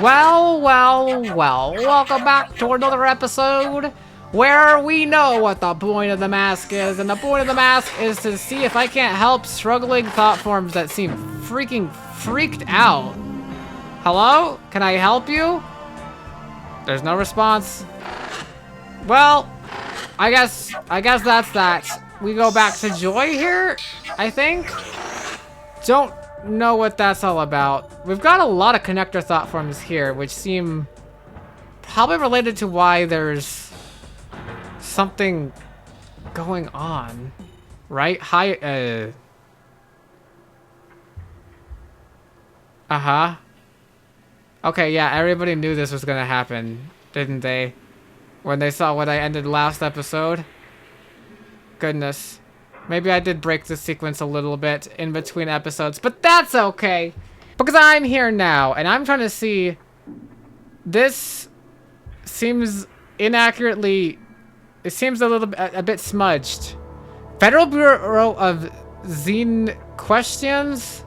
Well, welcome back to another episode where we know what the point of the mask is, and the point of the mask is to see if I can't help struggling thought forms that seem freaking freaked out. Hello? Can I help you? There's no response. Well, I guess that's that. We go back to Joy here, I think. Don't know what that's all about. We've got a lot of connector thought forms here, which seem probably related to why there's something going on, right? Hi, uh-huh. Okay, yeah, everybody knew this was gonna happen, didn't they? When they saw what I ended last episode. Goodness. Maybe I did break the sequence a little bit in between episodes, but that's okay. Because I'm here now, and I'm trying to see... This seems inaccurately... It seems a bit smudged. Federal Bureau of Zine Questions?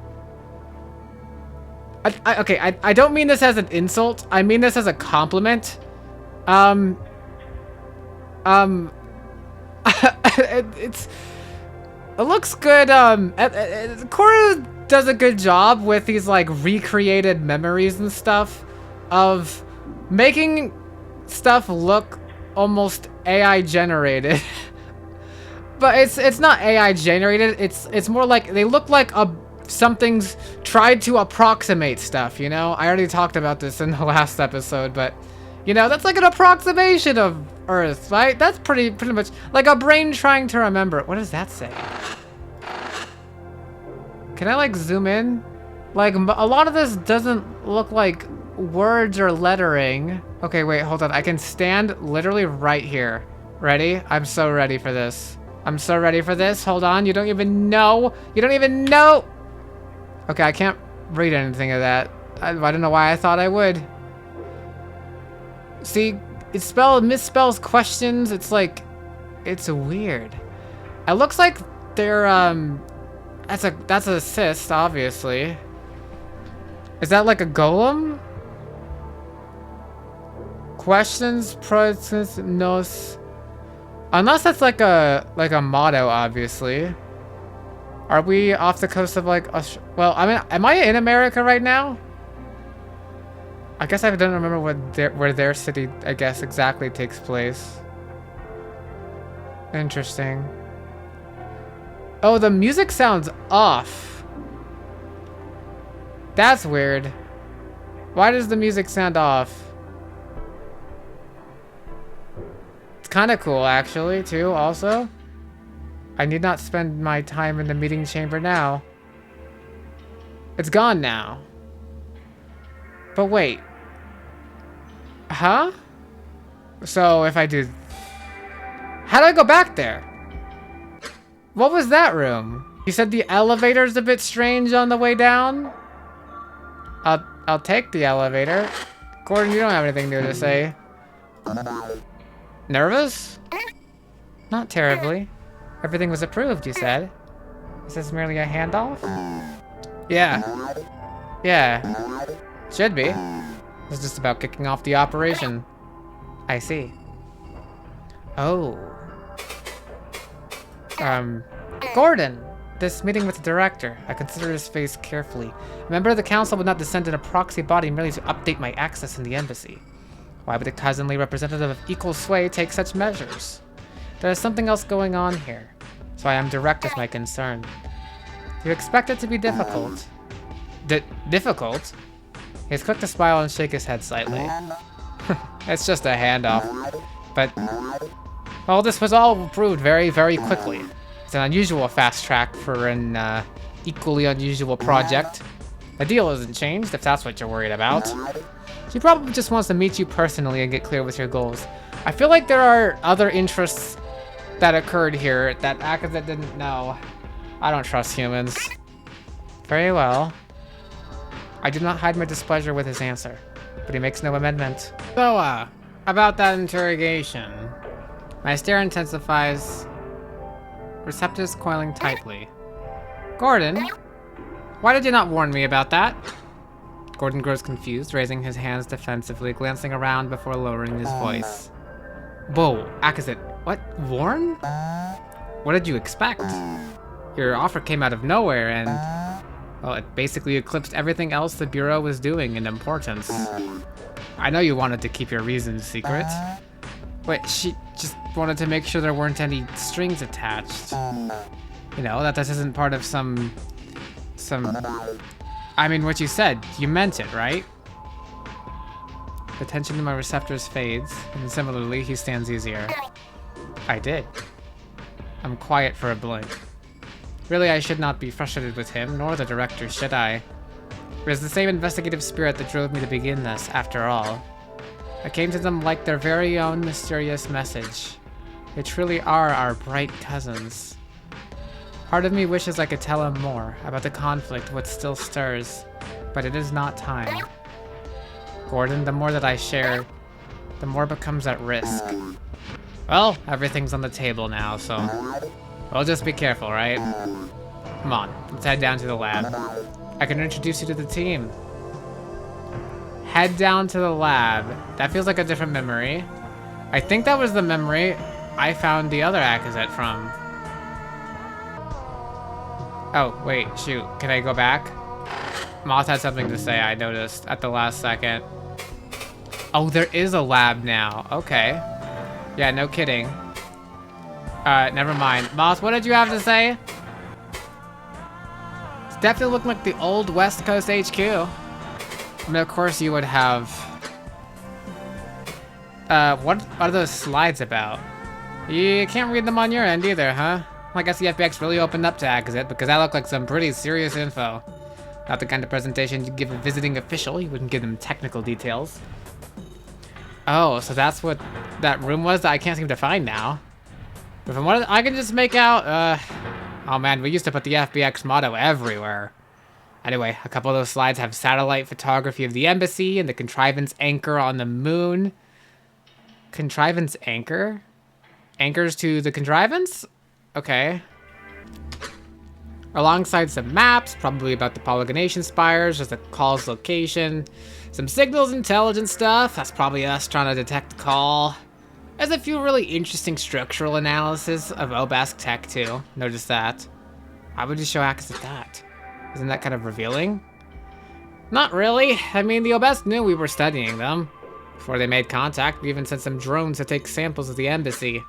I don't mean this as an insult. I mean this as a compliment. It looks good. Corru does a good job with these like recreated memories and stuff of making stuff look almost AI generated. But it's not AI generated. It's more like they look like something's tried to approximate stuff, you know? I already talked about this in the last episode, but you know, that's like an approximation of Earth, right? That's pretty much like a brain trying to remember. What does that say? Can I like zoom in? Like a lot of this doesn't look like words or lettering. Okay, wait, hold on. I can stand literally right here. Ready? I'm so ready for this. I'm so ready for this. Hold on. You don't even know. You don't even know. Okay, I can't read anything of that. I don't know why I thought I would. See, it misspells questions. It's like, it's weird. It looks like they're, that's a cyst, obviously. Is that like a golem? Questions, process, nos. Unless that's like a motto, obviously. Are we off the coast of like, well, I mean, am I in America right now? I guess I don't remember where their city, I guess, exactly takes place. Interesting. Oh, the music sounds off. That's weird. Why does the music sound off? It's kind of cool, actually, too, also. I need not spend my time in the meeting chamber now. It's gone now. But wait. Huh? So if I do... How do I go back there? What was that room? You said the elevator's a bit strange on the way down? I'll take the elevator. Gordon, you don't have anything new to say. Nervous? Not terribly. Everything was approved, you said. Is this merely a handoff? Yeah. Yeah. Should be. It's just about kicking off the operation. I see. Oh. Gordon! This meeting with the director. I considered his face carefully. A member of the council would not descend in a proxy body merely to update my access in the embassy. Why would a cousinly representative of equal sway take such measures? There is something else going on here, so I am direct with my concern. You expect it to be difficult. Difficult? He's quick to smile and shake his head slightly. It's just a handoff. But, well, this was all approved very, very quickly. It's an unusual fast track for an equally unusual project. The deal isn't changed, if that's what you're worried about. She probably just wants to meet you personally and get clear with your goals. I feel like there are other interests that occurred here that Akazet didn't know. I don't trust humans. Very well. I do not hide my displeasure with his answer, but he makes no amendment. So, about that interrogation. My stare intensifies, receptors coiling tightly. Gordon, why did you not warn me about that? Gordon grows confused, raising his hands defensively, glancing around before lowering his voice. Whoa, Akazit, what? Warren? What did you expect? Your offer came out of nowhere and, well, it basically eclipsed everything else the Bureau was doing in importance. I know you wanted to keep your reasons secret. Wait, she just wanted to make sure there weren't any strings attached. You know, that this isn't part of some... I mean, what you said, you meant it, right? The tension in my receptors fades, and similarly, he stands easier. I did. I'm quiet for a blink. Really, I should not be frustrated with him, nor the director, should I? It was the same investigative spirit that drove me to begin this, after all. I came to them like their very own mysterious message. They truly are our bright cousins. Part of me wishes I could tell him more about the conflict what still stirs, but it is not time. Gordon, the more that I share, the more becomes at risk. Well, everything's on the table now, so we'll just be careful, right? Come on, let's head down to the lab. I can introduce you to the team. Head down to the lab. That feels like a different memory. I think that was the memory I found the other Akazit from. Oh, wait, shoot. Can I go back? Moth had something to say, I noticed, at the last second. Oh, there is a lab now. Okay. Yeah, no kidding. Never mind. Moth, what did you have to say? It's definitely looking like the old West Coast HQ. I mean, of course you would have... what are those slides about? You can't read them on your end either, huh? Well, I guess the FBX really opened up to Akazit because that looked like some pretty serious info. Not the kind of presentation you'd give a visiting official. You wouldn't give them technical details. Oh, so that's what that room was that I can't seem to find now. But from what I can just make out, oh man, we used to put the FBX motto everywhere. Anyway, a couple of those slides have satellite photography of the embassy and the contrivance anchor on the moon. Contrivance anchor? Anchors to the contrivance? Okay. Alongside some maps, probably about the polygonation spires, there's the call's location. Some signals intelligence stuff, that's probably us trying to detect the call. There's a few really interesting structural analysis of Obask tech too, notice that. Why would you show Akazit that? Isn't that kind of revealing? Not really. I mean, the Obask knew we were studying them. Before they made contact, we even sent some drones to take samples of the embassy.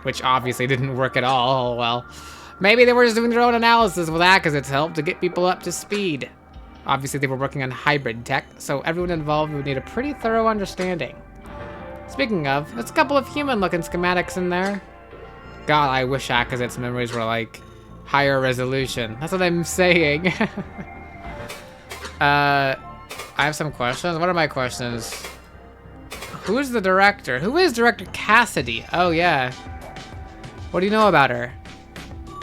Which obviously didn't work at all. Oh, well, maybe they were just doing their own analysis with Akazit's help to get people up to speed. Obviously they were working on hybrid tech, so everyone involved would need a pretty thorough understanding. Speaking of, there's a couple of human-looking schematics in there. God, I wish Akazit's memories were like higher resolution. That's what I'm saying. I have some questions. What are my questions? Who's the director? Who is Director Cassidy? Oh, yeah. What do you know about her?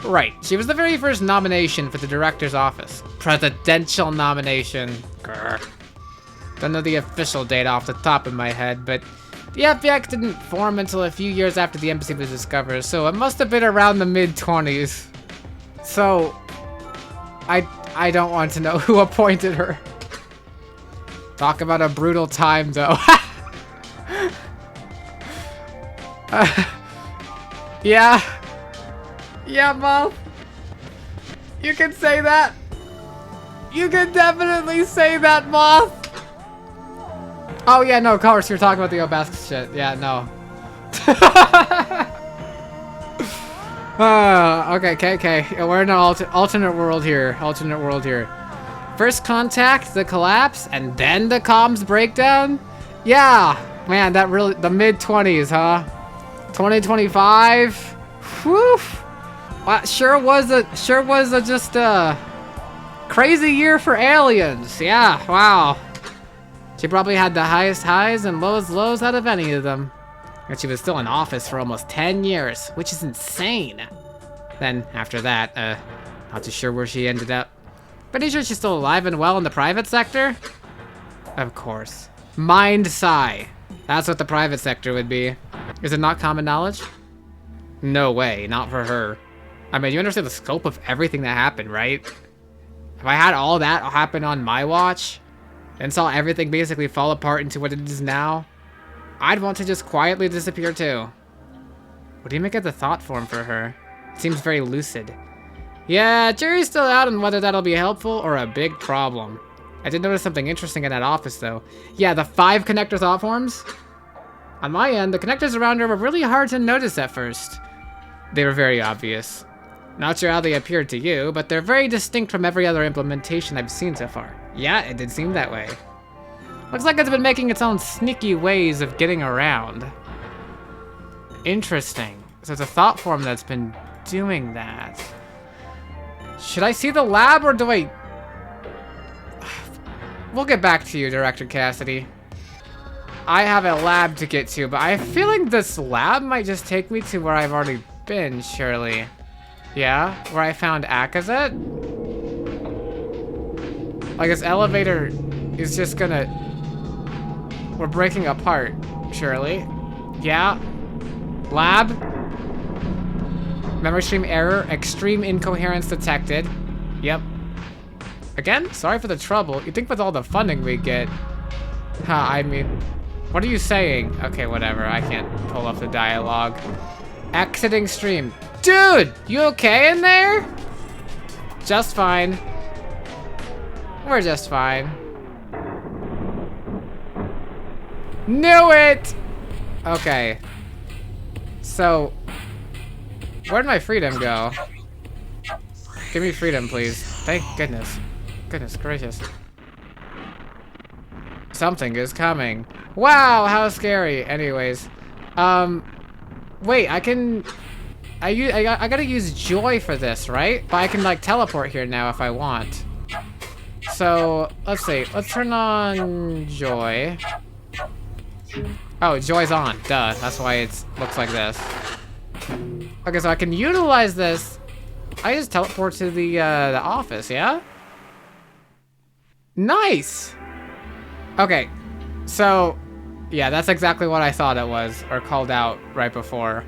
Right, she was the very first nomination for the director's office. Presidential nomination. Grr. Don't know the official date off the top of my head, but the FBX didn't form until a few years after the embassy was discovered, so it must have been around the mid-20s. So, I don't want to know who appointed her. Talk about a brutal time, though. Yeah. Yeah, Mom. You can say that. You can definitely say that, Moth. Oh, yeah, no, of course, you're talking about the Obask shit. Yeah, no. Okay. We're in an alternate world here. Alternate world here. First contact, the collapse, and then the comms breakdown? Yeah. Man, that really, the mid-20s, huh? 2025? Whew. Well, sure was just a crazy year for aliens. Yeah, wow. She probably had the highest highs and lowest lows out of any of them. And she was still in office for almost 10 years, which is insane. Then, after that, not too sure where she ended up. Pretty sure she's still alive and well in the private sector? Of course. Mind Psi. That's what the private sector would be. Is it not common knowledge? No way, not for her. I mean, you understand the scope of everything that happened, right? If I had all that happen on my watch, and saw everything basically fall apart into what it is now, I'd want to just quietly disappear too. What do you make of the thought form for her? It seems very lucid. Yeah, jury's still out on whether that'll be helpful or a big problem. I did notice something interesting in that office though. Yeah, the 5 connector thought forms? On my end, the connectors around her were really hard to notice at first. They were very obvious. Not sure how they appeared to you, but they're very distinct from every other implementation I've seen so far. Yeah, it did seem that way. Looks like it's been making its own sneaky ways of getting around. Interesting. So it's a thought form that's been doing that. Should I see the lab or do I... We'll get back to you, Director Cassidy. I have a lab to get to, but I feel like this lab might just take me to where I've already been, surely. Yeah? Where I found Akazet? Like, this elevator is just gonna... We're breaking apart, surely. Yeah? Lab? Memory stream error. Extreme incoherence detected. Yep. Again? Sorry for the trouble. You'd think with all the funding we get... I mean... What are you saying? Okay, whatever. I can't pull up the dialogue. Exiting stream. Dude! You okay in there? Just fine. We're just fine. Knew it! Okay. So... Where'd my freedom go? Give me freedom, please. Thank goodness. Goodness gracious. Something is coming. Wow, how scary. Anyways. Wait, I can... I gotta use joy for this, right? But I can, like, teleport here now if I want. So, let's see. Let's turn on joy. Oh, joy's on. Duh. That's why it looks like this. Okay, so I can utilize this. I just teleport to the office, yeah? Nice! Okay, so, yeah, that's exactly what I thought it was, or called out right before.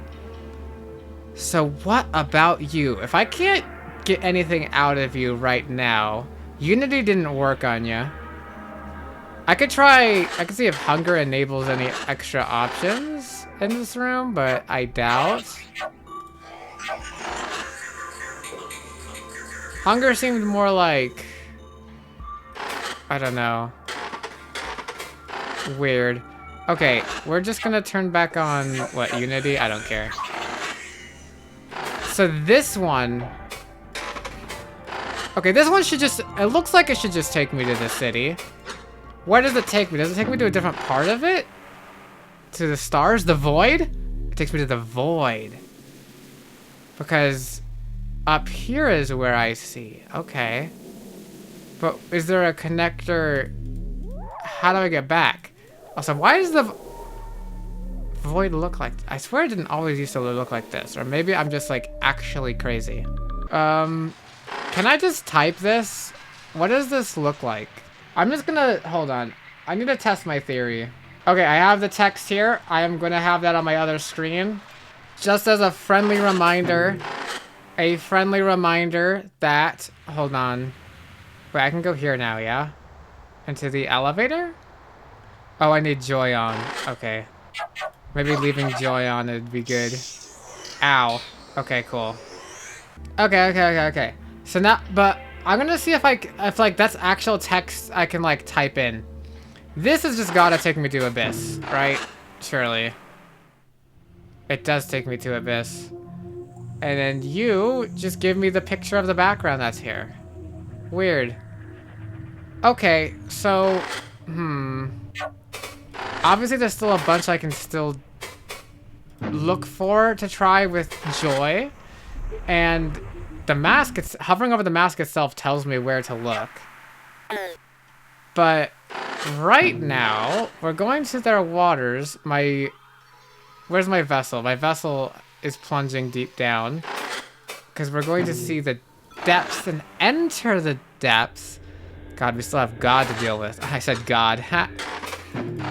So what about you? If I can't get anything out of you right now, Unity didn't work on you. I could see if hunger enables any extra options in this room, but I doubt. Hunger seemed more like, I don't know. Weird. Okay, we're just gonna turn back on, what, Unity? I don't care. So this one... Okay, this one should just... It looks like it should just take me to the city. Where does it take me? Does it take me to a different part of it? To the stars? The void? It takes me to the void. Because up here is where I see. Okay. But is there a connector? How do I get back? Also, why does the void look like... I swear it didn't always used to look like this. Or maybe I'm just like actually crazy. Can I just type this? What does this look like? I'm just gonna... Hold on. I need to test my theory. Okay, I have the text here. I am gonna have that on my other screen. Just as a friendly reminder. A friendly reminder that... Hold on. Wait, I can go here now, yeah? Into the elevator? Oh, I need joy on. Okay. Maybe leaving joy on would be good. Ow. Okay, cool. Okay. So now, but I'm gonna see if like that's actual text I can like type in. This has just gotta take me to Abyss, right? Surely. It does take me to Abyss. And then you just give me the picture of the background that's here. Weird. Okay, so, obviously there's still a bunch I can still look for to try with joy. And the mask, hovering over the mask itself tells me where to look. But right now, we're going to their waters. Where's my vessel? My vessel is plunging deep down. Because we're going to see the depths and enter the depths. God, we still have God to deal with. I said God. I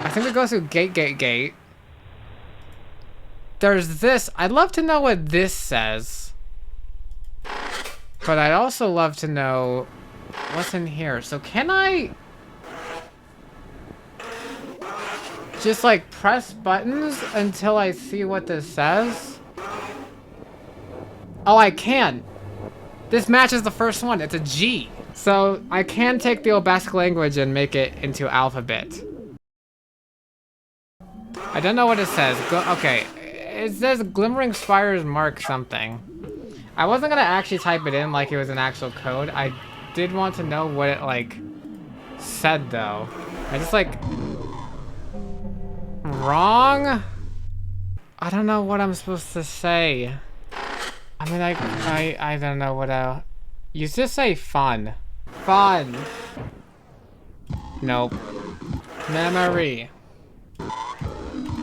think we go through gate. There's this. I'd love to know what this says. But I'd also love to know what's in here. So can I... just like press buttons until I see what this says? Oh, I can. This matches the first one. It's a G. So I can take the Basque language and make it into alphabet. I don't know what it says. Okay. It says Glimmering Spires mark something. I wasn't gonna actually type it in like it was an actual code. I did want to know what it like said though. I just like wrong? I don't know what I'm supposed to say. I mean I don't know what you just say fun. Fun. Nope. Memory.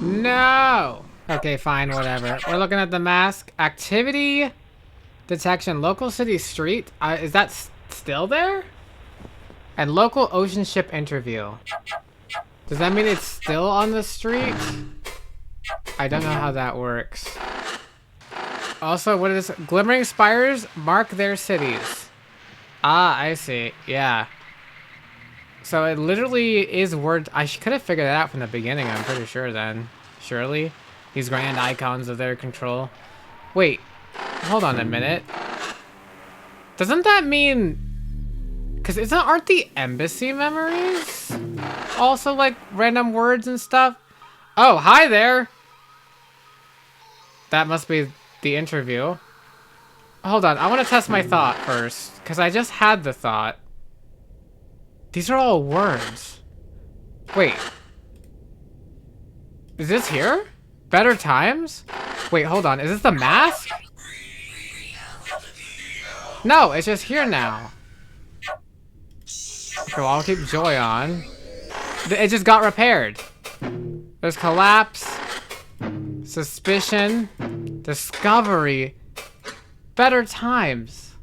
No! Okay, fine, whatever. We're looking at the mask. Activity detection. Local city street. Is that still there? And local ocean ship interview. Does that mean it's still on the street? I don't know how that works. Also, what is Glimmering Spires mark their cities. Ah, I see. Yeah. So it literally is word. I could have figured that out from the beginning, I'm pretty sure then. Surely. These grand icons of their control. Wait. Hold on a minute. Doesn't that mean... Because aren't the embassy memories also like random words and stuff? Oh, hi there! That must be the interview. Hold on, I want to test my thought first. Because I just had the thought. These are all words. Wait. Is this here? Better times? Wait, hold on. Is this the mask? No, it's just here now. Okay, well, I'll keep Joy on. It just got repaired. There's collapse. Suspicion. Discovery. Better times.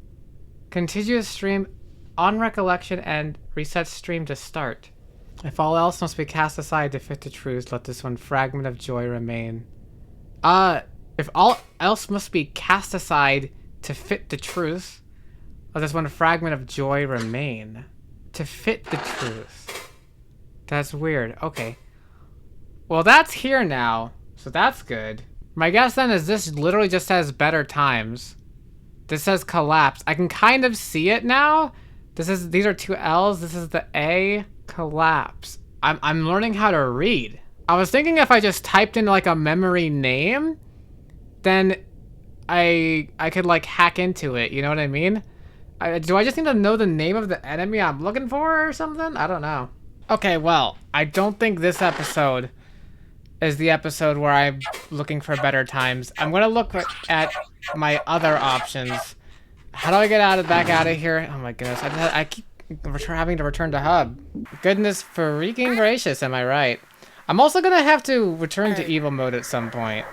Contiguous stream. On recollection and reset stream to start. If all else must be cast aside to fit the truth, let this one fragment of joy remain. If all else must be cast aside to fit the truth, let this one fragment of joy remain. To fit the truth. That's weird. Okay. Well, that's here now, so that's good. My guess then is this literally just says better times. This says collapse. I can kind of see it now. These are two L's. This is the A. Collapse. I'm learning how to read. I was thinking if I just typed in like a memory name, then I could like hack into it. You know what I mean? Do I just need to know the name of the enemy I'm looking for or something? I don't know. Okay, well, I don't think this episode is the episode where I'm looking for better times. I'm gonna look at my other options. How do I get back out of here? Oh my goodness, I keep having to return to hub. Goodness freaking gracious, am I right? I'm also gonna have to return to evil mode at some point.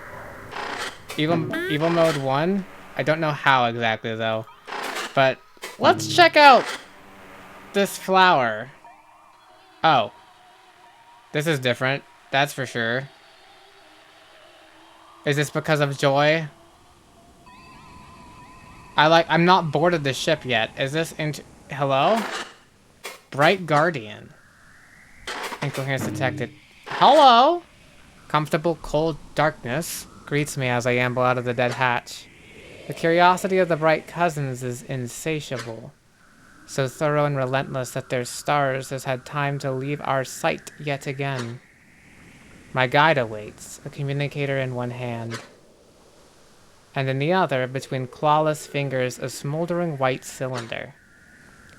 Evil mode 1? I don't know how exactly though. But let's check out this flower. Oh. This is different, that's for sure. Is this because of joy? I'm not bored of the ship yet. Is this hello? Bright Guardian. Incoherence detected. Hello? Comfortable cold darkness greets me as I amble out of the dead hatch. The curiosity of the bright cousins is insatiable. So thorough and relentless that their stars has had time to leave our sight yet again. My guide awaits, a communicator in one hand. And in the other, between clawless fingers, a smoldering white cylinder.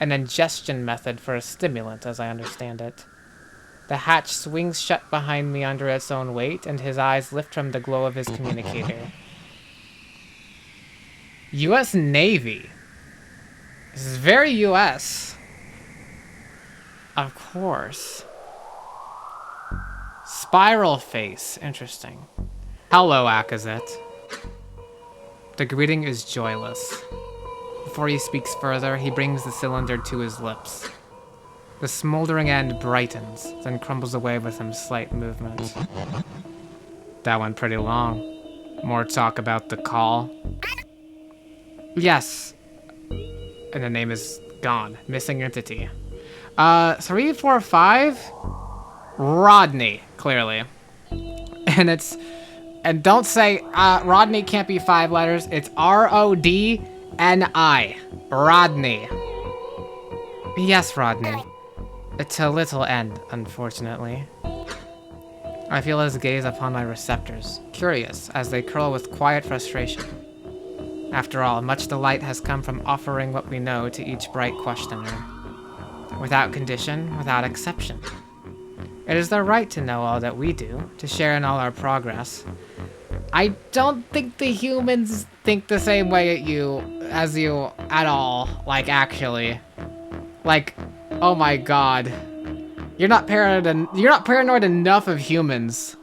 An ingestion method for a stimulant, as I understand it. The hatch swings shut behind me under its own weight, and his eyes lift from the glow of his communicator. U.S. Navy. This is very U.S. Of course. Spiral face. Interesting. Hello, Akazet. The greeting is joyless. Before he speaks further, he brings the cylinder to his lips. The smoldering end brightens, then crumbles away with some slight movement. That went pretty long. More talk about the call. Yes. And the name is gone. Missing entity. 345? Rodni. clearly. And don't say, Rodney can't be 5 letters. It's R-O-D-N-I. Rodney. Yes, Rodney. It's a little N, unfortunately. I feel his gaze upon my receptors, curious as they curl with quiet frustration. After all, much delight has come from offering what we know to each bright questioner. Without condition, without exception. It is their right to know all that we do, to share in all our progress. I don't think the humans think the same way as you at all. Like, actually. Like, oh my god. You're not paranoid enough of humans.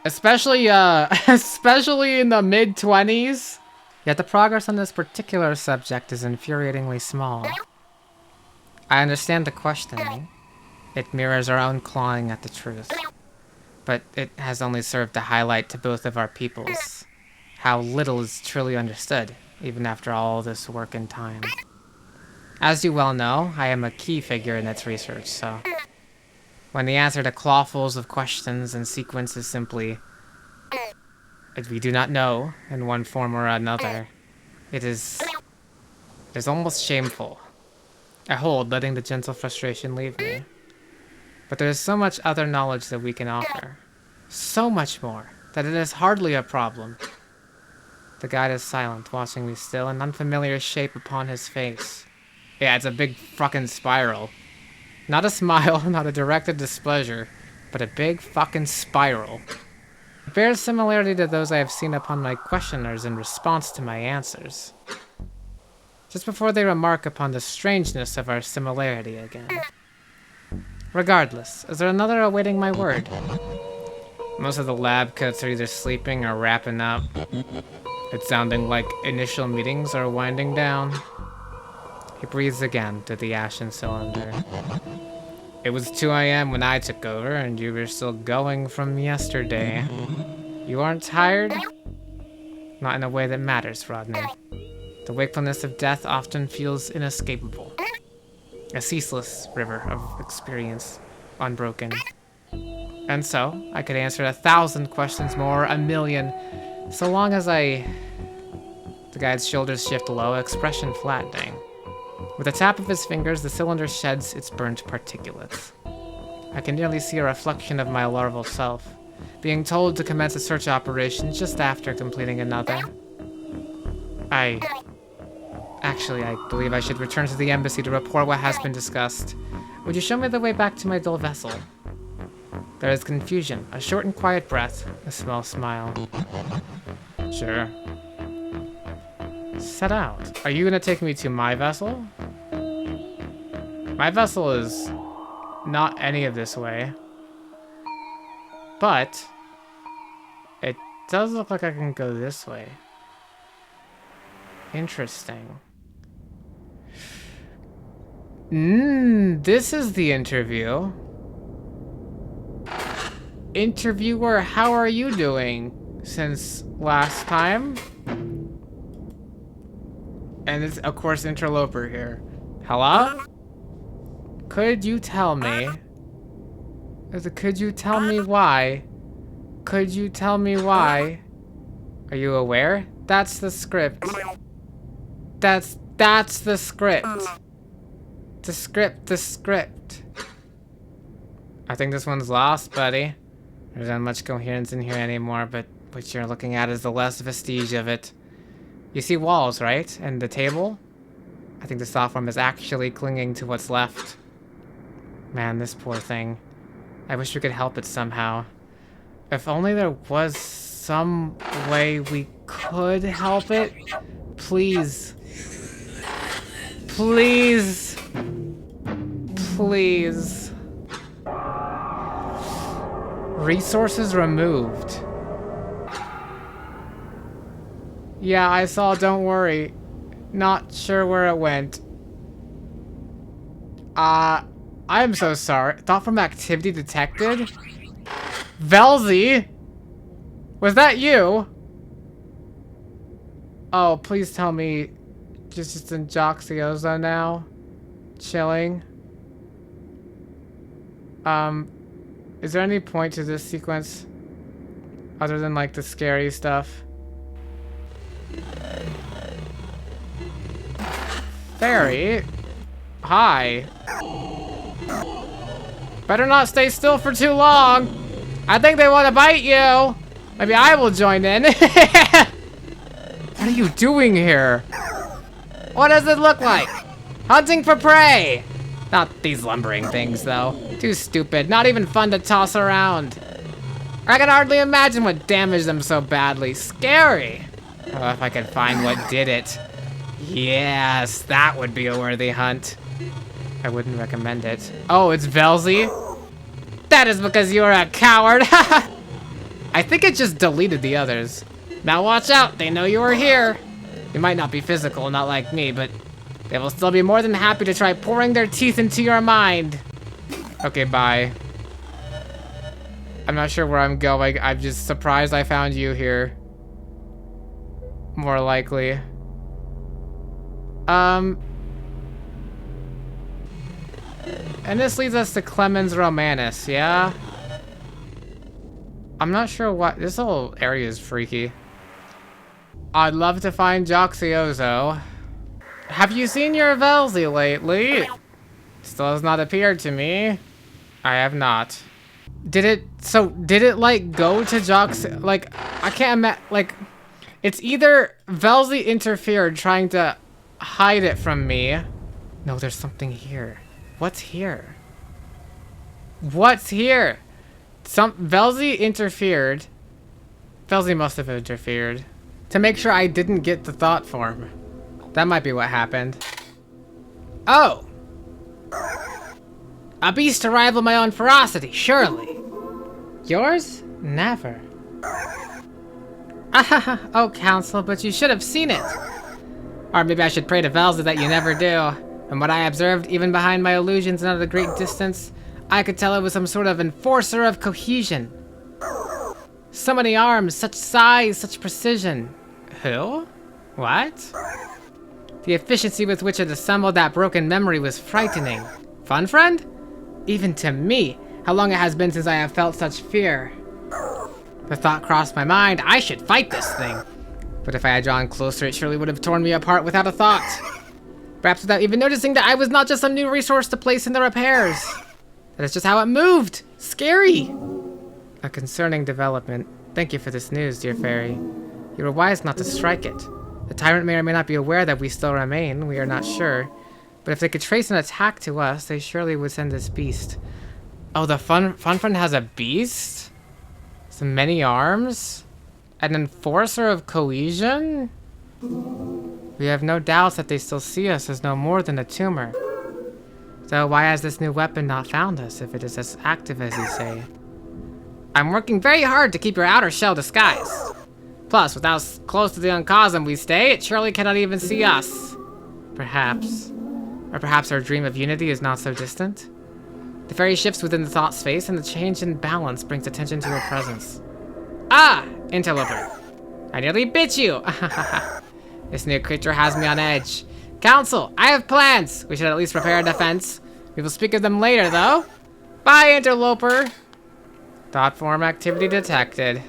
Especially in the mid-20s. Yet the progress on this particular subject is infuriatingly small. I understand the questioning. It mirrors our own clawing at the truth. But it has only served to highlight to both of our peoples how little is truly understood, even after all this work and time. As you well know, I am a key figure in its research, so... when the answer to clawfuls of questions and sequence is simply... we do not know, in one form or another, it is almost shameful. I hold, letting the gentle frustration leave me. But there is so much other knowledge that we can offer. So much more, that it is hardly a problem. The guide is silent, watching me still, an unfamiliar shape upon his face. Yeah, it's a big fucking spiral. Not a smile, not a directed displeasure, but a big fucking spiral. It bears similarity to those I have seen upon my questioners in response to my answers. Just before they remark upon the strangeness of our similarity again. Regardless, is there another awaiting my word? Most of the lab coats are either sleeping or wrapping up. It's sounding like initial meetings are winding down. He breathes again through the ashen cylinder. It was 2 a.m. when I took over, and you were still going from yesterday. You aren't tired? Not in a way that matters, Rodney. The wakefulness of death often feels inescapable. A ceaseless river of experience, unbroken. And so, I could answer 1,000 questions more, 1,000,000, so long as I... The guide's shoulders shift low, expression flattening. With a tap of his fingers, the cylinder sheds its burnt particulates. I can nearly see a reflection of my larval self, being told to commence a search operation just after completing another. Actually, I believe I should return to the embassy to report what has been discussed. Would you show me the way back to my dull vessel? There is confusion, a short and quiet breath, a small smile. Sure. Set out. Are you gonna take me to my vessel? My vessel is not any of this way. But it does look like I can go this way. Interesting. This is the interview. Interviewer, how are you doing since last time? And it's, of course, interloper here. Hello? Could you tell me? Could you tell me why? Could you tell me why? Are you aware? That's the script. That's the script. The script. I think this one's lost, buddy. There's not much coherence in here anymore, but what you're looking at is the last vestige of it. You see walls, right? And the table? I think the softworm is actually clinging to what's left. Man, this poor thing. I wish we could help it somehow. If only there was some way we could help it. Please. Please. Please. Resources removed. Yeah, I saw, don't worry. Not sure where it went. I'm so sorry. Thought from activity detected? Velzy? Was that you? Oh, please tell me just in Joxiozo now? Chilling? Is there any point to this sequence? Other than like the scary stuff? Fairy? Hi. Better not stay still for too long. I think they want to bite you. Maybe I will join in. What are you doing here? What does it look like? Hunting for prey. Not these lumbering things, though. Too stupid. Not even fun to toss around. I can hardly imagine what damaged them so badly. Scary. Oh, if I could find what did it. Yes, that would be a worthy hunt. I wouldn't recommend it. Oh, it's Velzy? That is because you're a coward. I think it just deleted the others. Now watch out, they know you are here. You might not be physical, not like me, but they will still be more than happy to try pouring their teeth into your mind. Okay, bye. I'm not sure where I'm going. I'm just surprised I found you here. More likely. And this leads us to Clemens Romanus, yeah? I'm not sure what... This whole area is freaky. I'd love to find Joxiozo. Have you seen your Velzy lately? Still has not appeared to me. I have not. Did it like go to Jox? Like, I can't imagine, like, it's either Velzy interfered trying to hide it from me. No, there's something here. What's here? What's here? Velzy interfered. Velzy must have interfered to make sure I didn't get the thought form. That might be what happened. Oh! A beast to rival my own ferocity, surely. Yours? Never. Oh, Council, but you should have seen it. Or maybe I should pray to Velzy that you never do. From what I observed, even behind my illusions and at a great distance, I could tell it was some sort of enforcer of cohesion. So many arms, such size, such precision. Who? What? The efficiency with which it assembled that broken memory was frightening. Fun, friend? Even to me, how long it has been since I have felt such fear. The thought crossed my mind, I should fight this thing. But if I had drawn closer, it surely would have torn me apart without a thought. Perhaps without even noticing that I was not just some new resource to place in the repairs. That is just how it moved. Scary. A concerning development. Thank you for this news, dear fairy. You were wise not to strike it. The tyrant may or may not be aware that we still remain. We are not sure. But if they could trace an attack to us, they surely would send this beast. Oh, the fun friend has a beast? So many arms? An enforcer of cohesion? We have no doubts that they still see us as no more than a tumor. So why has this new weapon not found us if it is as active as you say? I'm working very hard to keep your outer shell disguised. Plus, with how close to the uncosm we stay, it surely cannot even see us. Perhaps. Or perhaps our dream of unity is not so distant? The fairy shifts within the thought space, and the change in balance brings attention to her presence. Ah! Interloper. I nearly bit you! This new creature has me on edge. Council, I have plans! We should at least prepare a defense. We will speak of them later, though. Bye, Interloper! Thought form activity detected.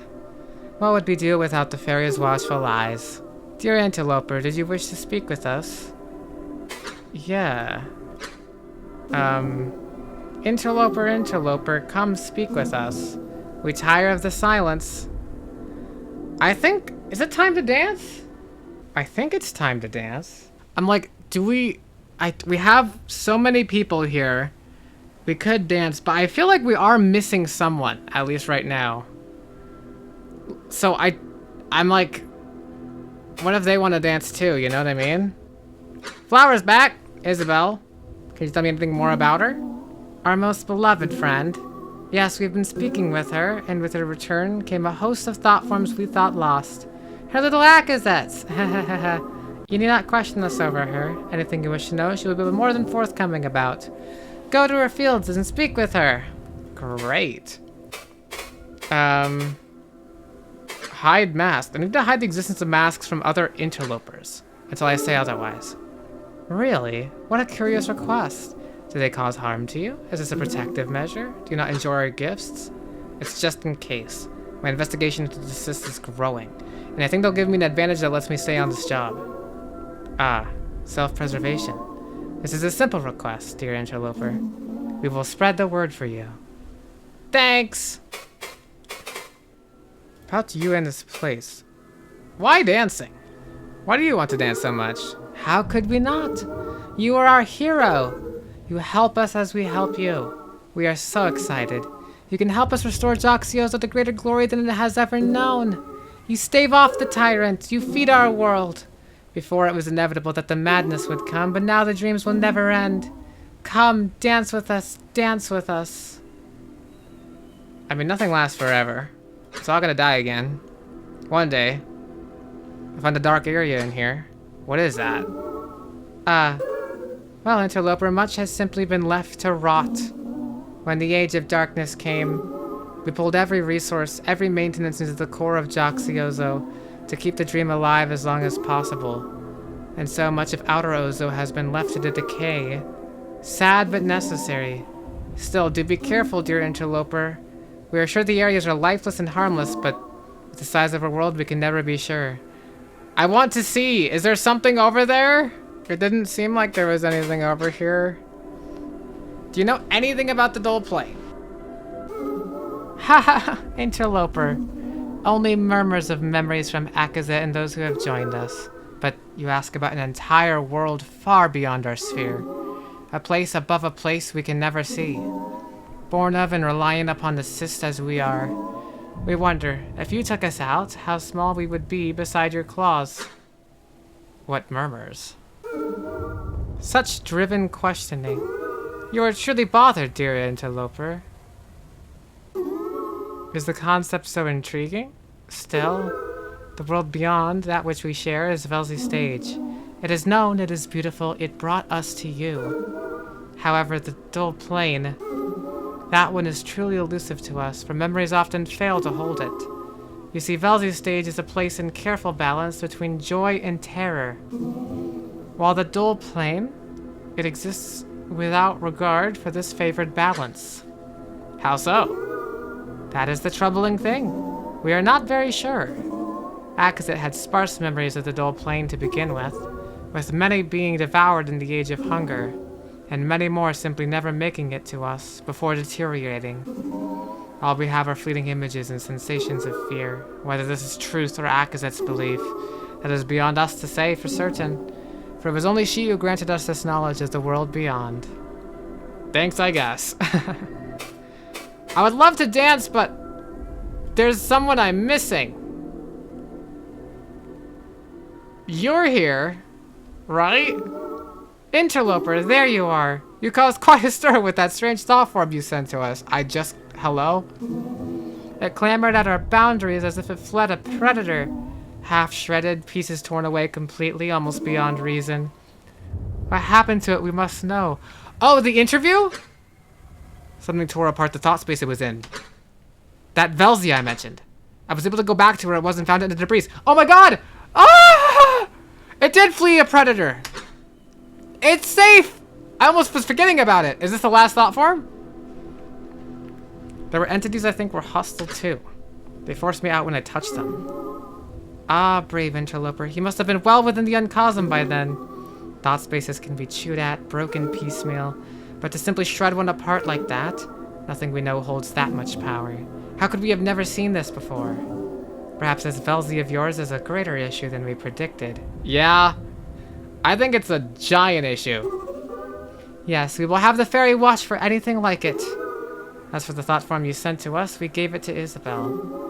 What would we do without the fairy's watchful eyes? Dear Interloper, did you wish to speak with us? Yeah. Interloper, come speak with us. We tire of the silence. I think... Is it time to dance? I think it's time to dance. I'm like, we have so many people here. We could dance, but I feel like we are missing someone, at least right now. So I'm like, what if they want to dance too, you know what I mean? Flower's back! Isabel, can you tell me anything more about her? Our most beloved friend. Yes, we've been speaking with her, and with her return came a host of thought forms we thought lost. Her little acazets! You need not question us over her. Anything you wish to know, she will be more than forthcoming about. Go to her fields and speak with her. Great. Hide mask. I need to hide the existence of masks from other interlopers until I say otherwise. Really? What a curious request. Do they cause harm to you? Is this a protective measure? Do you not enjoy our gifts? It's just in case. My investigation into the cyst is growing, and I think they'll give me an advantage that lets me stay on this job. Ah, self-preservation. This is a simple request, dear interloper. We will spread the word for you. Thanks! About you and this place. Why dancing? Why do you want to dance so much? How could we not? You are our hero. You help us as we help you. We are so excited. You can help us restore Joxiozo to greater glory than it has ever known. You stave off the tyrant. You feed our world. Before it was inevitable that the madness would come, but now the dreams will never end. Come, dance with us. Dance with us. I mean, nothing lasts forever. It's all gonna die again. One day. I find a dark area in here. What is that? Well, interloper, much has simply been left to rot. When the age of darkness came, we pulled every resource, every maintenance into the core of Joxiozo to keep the dream alive as long as possible. And so much of Outer Ozo has been left to decay. Sad but necessary. Still, do be careful, dear interloper. We are sure the areas are lifeless and harmless, but with the size of our world, we can never be sure. I want to see! Is there something over there? It didn't seem like there was anything over here. Do you know anything about the dull plane? Haha, interloper. Only murmurs of memories from Akaza and those who have joined us. But you ask about an entire world far beyond our sphere. A place above a place we can never see. Born of and reliant upon the cyst as we are. We wonder, if you took us out, how small we would be beside your claws. What murmurs? Such driven questioning. You are truly bothered, dear interloper. Is the concept so intriguing? Still, the world beyond that which we share is Velzy's stage. It is known, it is beautiful, it brought us to you. However, the dull plane, that one is truly elusive to us, for memories often fail to hold it. You see, Velzy's stage is a place in careful balance between joy and terror. While the dull plane, it exists without regard for this favored balance. How so? That is the troubling thing. We are not very sure. Akazit had sparse memories of the dull plane to begin with many being devoured in the age of hunger, and many more simply never making it to us before deteriorating. All we have are fleeting images and sensations of fear. Whether this is truth or Akazit's belief, that is beyond us to say for certain, for it was only she who granted us this knowledge of the world beyond. Thanks, I guess. I would love to dance, but there's someone I'm missing. You're here, right? Interloper, there you are. You caused quite a stir with that strange thought form you sent to us. Hello? It clamored at our boundaries as if it fled a predator. Half shredded, pieces torn away completely, almost beyond reason. What happened to it, we must know. Oh, the interview? Something tore apart the thought space it was in. That Velzy I mentioned. I was able to go back to where it was and found it in the debris. Oh my god! Ah! It did flee a predator. It's safe! I almost was forgetting about it. Is this the last thought form? There were entities I think were hostile too. They forced me out when I touched them. Ah, brave interloper. He must have been well within the uncosm by then. Thought spaces can be chewed at, broken piecemeal. But to simply shred one apart like that, nothing we know holds that much power. How could we have never seen this before? Perhaps this Velzy of yours is a greater issue than we predicted. Yeah, I think it's a giant issue. Yes, we will have the fairy watch for anything like it. As for the thought form you sent to us, we gave it to Isabel.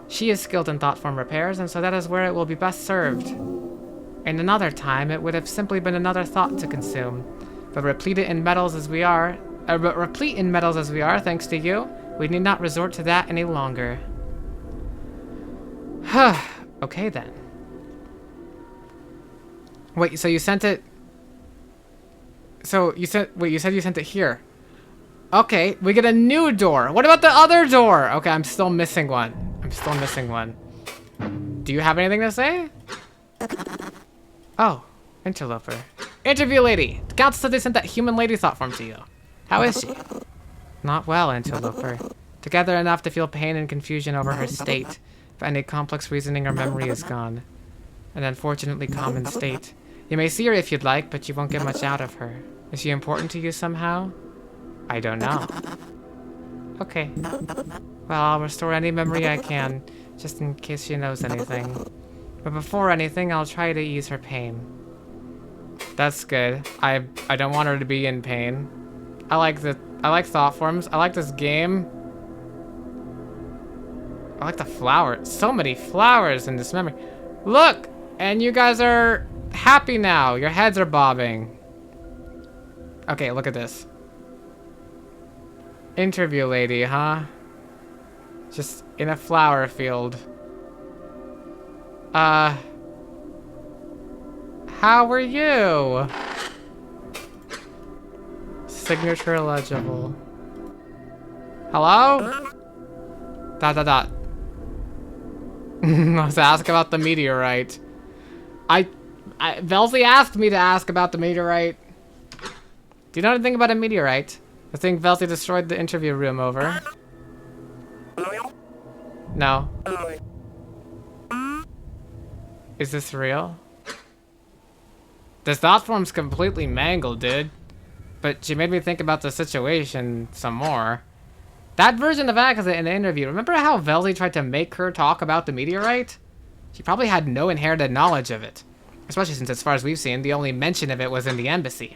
She is skilled in thought form repairs, and so that is where it will be best served. In another time, it would have simply been another thought to consume. But replete in metals as we are, thanks to you, we need not resort to that any longer. Okay then. Wait, so you sent it... you said you sent it here. Okay, we get a new door. What about the other door? Okay, I'm still missing one. Do you have anything to say? Oh, interloper. Interview lady. The council said they sent that human lady thought form to you. How is she? Not well, interloper. Together enough to feel pain and confusion over her state, but any complex reasoning or memory is gone. An unfortunately common state. You may see her if you'd like, but you won't get much out of her. Is she important to you somehow? I don't know. Okay. Well, I'll restore any memory I can, just in case she knows anything. But before anything, I'll try to ease her pain. That's good. I don't want her to be in pain. I like thought forms. I like this game. I like the flowers. So many flowers in this memory. Look! And you guys are happy now. Your heads are bobbing. Okay, look at this. Interview lady, huh? Just in a flower field. How are you? Signature illegible. Hello? Dot. Let's ask about the meteorite. Velzy asked me to ask about the meteorite. Do you know anything about a meteorite? I think Velzy destroyed the interview room over. No. Is this real? This thought form's completely mangled, dude. But she made me think about the situation some more. That version of Agatha in the interview, remember how Velzy tried to make her talk about the meteorite? She probably had no inherited knowledge of it. Especially since, as far as we've seen, the only mention of it was in the embassy.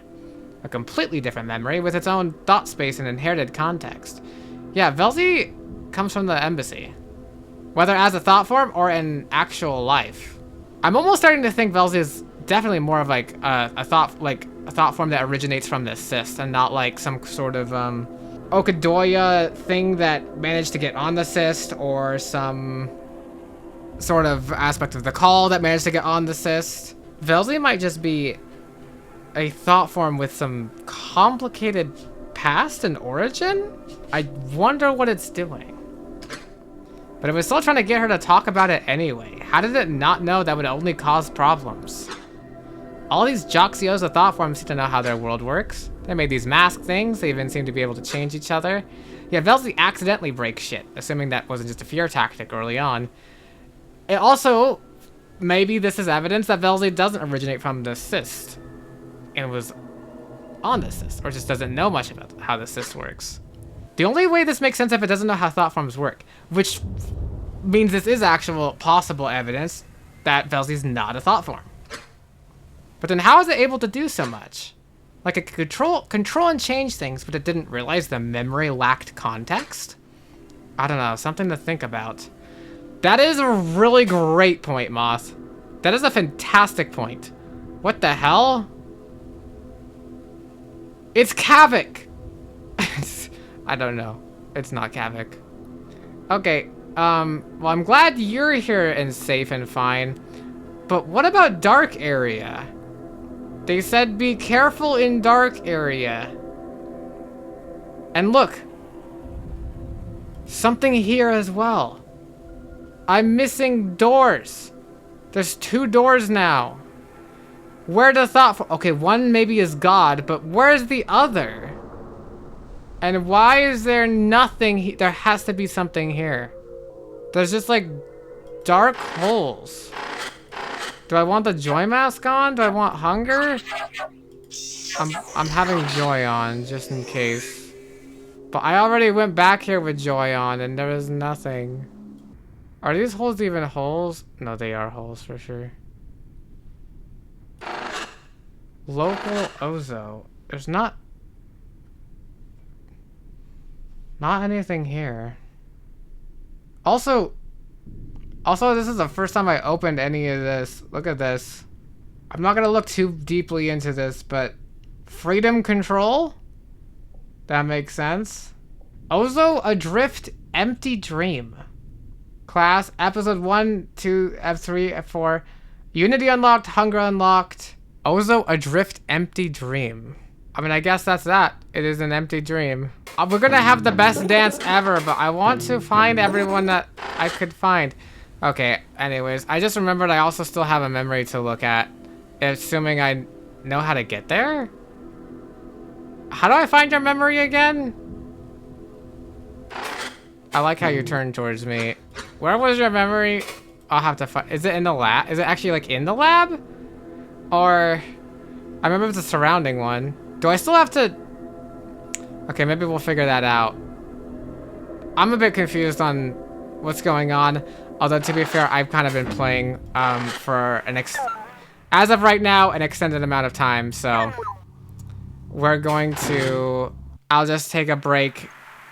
A completely different memory with its own thought space and inherited context. Yeah, Velzy comes from the embassy. Whether as a thought form or in actual life. I'm almost starting to think Velzy is definitely more of like a thought form that originates from the cyst and not like some sort of Okadoya thing that managed to get on the cyst or some sort of aspect of the call that managed to get on the cyst. Velzy might just be a thought form with some complicated past and origin? I wonder what it's doing. But it was still trying to get her to talk about it anyway. How did it not know that would only cause problems? All these Joxios of thought forms seem to know how their world works. They made these mask things, they even seem to be able to change each other. Yeah, Velzy accidentally breaks shit, assuming that wasn't just a fear tactic early on. It also, maybe this is evidence that Velzy doesn't originate from the cyst. And was on the cyst, or just doesn't know much about how the cyst works. The only way this makes sense if it doesn't know how thought forms work, which means this is actual possible evidence that Velzy's not a thought form. But then how is it able to do so much? Like it could control and change things, but it didn't realize the memory lacked context? I don't know, something to think about. That is a really great point, Moth. That is a fantastic point. What the hell? It's Kavik! I don't know. It's not Kavik. Okay, well, I'm glad you're here and safe and fine. But what about dark area? They said be careful in dark area. And look. Something here as well. I'm missing doors. There's 2 doors now. Where the thought for— okay, one maybe is God, but where's the other? And why is there nothing? There has to be something here. There's just like dark holes. Do I want the joy mask on? Do I want hunger? I'm having joy on just in case. But I already went back here with joy on and there was nothing. Are these holes even holes? No, they are holes for sure. Local Ozo. There's not anything here. Also, this is the first time I opened any of this. Look at this. I'm not gonna look too deeply into this, but freedom control? That makes sense. Ozo Adrift Empty Dream. Class, episode 1, 2, F3, F4. Unity unlocked, hunger unlocked. Ozo Adrift Empty Dream. I mean, I guess that's that. It is an empty dream. We're gonna have the best dance ever, but I want to find everyone that I could find. Okay, anyways, I just remembered I also still have a memory to look at. Assuming I know how to get there? How do I find your memory again? I like how you turn towards me. Where was your memory? I'll have to find. Is it in the lab? Is it actually like in the lab? Or I remember it's a surrounding one. Do I still have to? Okay, maybe we'll figure that out. I'm a bit confused on what's going on. Although to be fair, I've kind of been playing for an as of right now, an extended amount of time. So we're going to. I'll just take a break.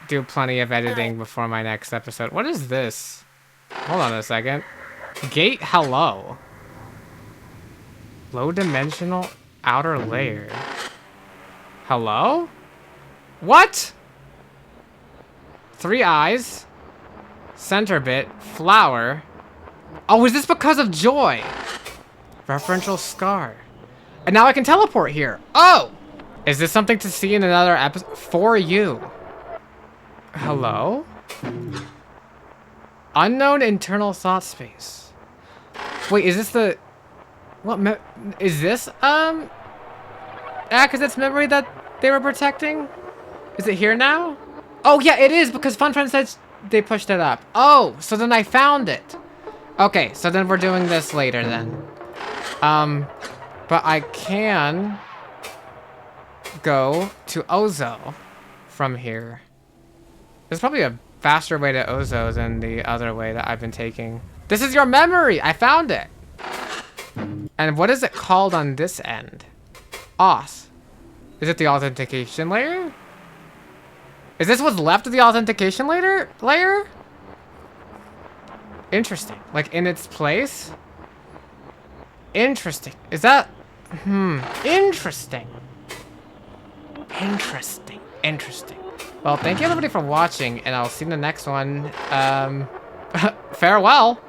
Do plenty of editing before my next episode. What is this? Hold on a second. Gate hello. Low dimensional outer layer. Hello? What? 3 eyes. Center bit. Flower. Oh, is this because of joy? Referential scar. And now I can teleport here. Oh! Is this something to see in another episode? For you. Hello? Unknown internal thought space. Wait, is this the... What is this? Because it's memory that they were protecting? Is it here now? Oh, yeah, it is, because Fun Friend said they pushed it up. Oh, so then I found it. Okay, so then we're doing this later then. But I can go to Ozo from here. There's probably a faster way to Ozo than the other way that I've been taking. This is your memory! I found it! And what is it called on this end? Auth. Is it the authentication layer? Is this what's left of the authentication layer? Interesting. Like in its place? Interesting. Is that... Interesting. Interesting. Interesting. Well, thank you everybody for watching, and I'll see you in the next one. Farewell!